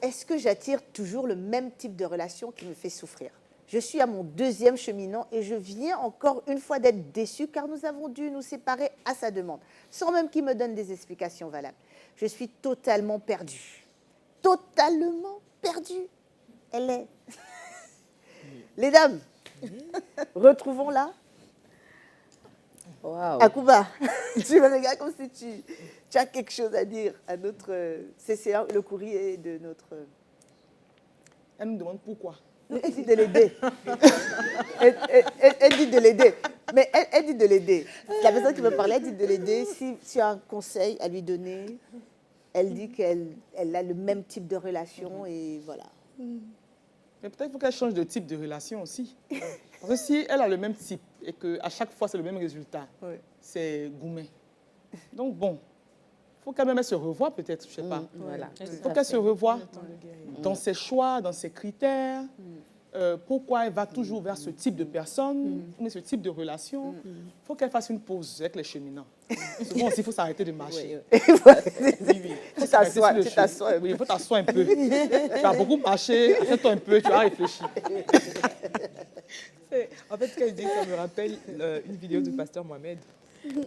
est-ce que j'attire toujours le même type de relation qui me fait souffrir? Je suis à mon 2e cheminant et je viens encore une fois d'être déçue car nous avons dû nous séparer à sa demande, sans même qu'il me donne des explications valables. Je suis totalement perdue. Totalement perdue. Elle est. Les dames, retrouvons-la. Wow. Akuba, tu me regardes comme si tu as quelque chose à dire à notre... C'est le courrier de notre... Elle nous demande pourquoi. Elle dit de l'aider. Elle dit de l'aider. Mais elle dit de l'aider. La personne qui me parlait, elle dit de l'aider. Si tu as un conseil à lui donner, elle dit qu'elle a le même type de relation et voilà. Mais peut-être qu'il faut qu'elle change de type de relation aussi. Parce que si elle a le même type et qu'à chaque fois c'est le même résultat, Oui. c'est gourmet. Donc bon, il faut quand même elle se revoie peut-être, je ne sais pas. Voilà. Il faut qu'elle se revoie dans ses choix, dans ses critères. Pourquoi elle va toujours vers ce type de personne, mais ce type de relation. Il faut qu'elle fasse une pause avec les cheminants. Souvent aussi, il faut s'arrêter de marcher. Tu t'assois. Oui, il faut t'asseoir un peu. Tu as beaucoup marché, arrête-toi un peu, tu vas réfléchir. En fait, ce qu'elle dit, ça me rappelle une vidéo du pasteur Mohamed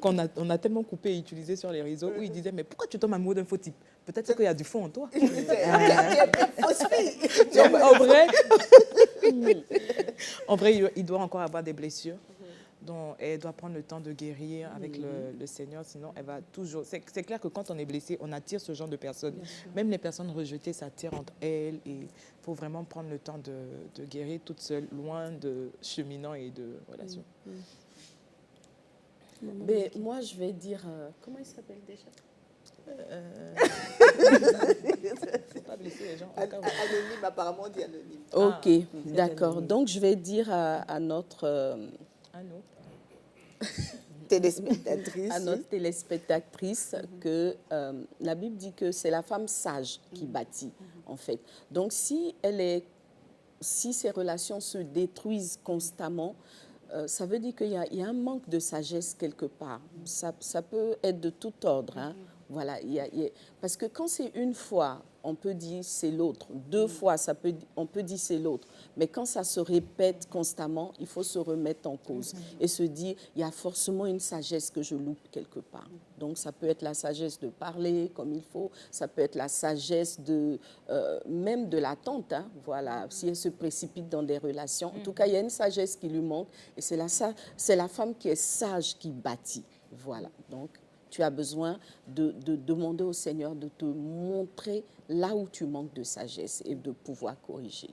qu'on a tellement coupé et utilisé sur les réseaux où il disait mais pourquoi tu tombes amoureux d'un faux type? Peut-être qu'il y a du fond en toi. En vrai, il doit encore avoir des blessures. Donc, elle doit prendre le temps de guérir avec le Seigneur, sinon elle va toujours... C'est clair que quand on est blessé, on attire ce genre de personnes. Même les personnes rejetées s'attirent entre elles et il faut vraiment prendre le temps de guérir toute seule, loin de cheminants et de relations. Mais moi, je vais dire... comment il s'appelle déjà? Faut pas blesser les gens. Anonyme, apparemment, on dit anonyme. Ok, d'accord. anonyme. Donc, je vais dire à notre... Téléspectatrice. à notre téléspectatrice que la Bible dit que c'est la femme sage qui bâtit, en fait. Donc, si ces relations se détruisent constamment, ça veut dire qu'il y a un manque de sagesse quelque part. Ça peut être de tout ordre. Hein. Voilà, parce que quand c'est une fois, on peut dire c'est l'autre. 2 fois, on peut dire c'est l'autre. Mais quand ça se répète constamment, il faut se remettre en cause et se dire, il y a forcément une sagesse que je loupe quelque part. Donc, ça peut être la sagesse de parler comme il faut, ça peut être la sagesse même de l'attente. Hein, voilà, si elle se précipite dans des relations. En tout cas, il y a une sagesse qui lui manque et c'est la femme qui est sage qui bâtit. Voilà, donc tu as besoin de demander au Seigneur de te montrer là où tu manques de sagesse et de pouvoir corriger.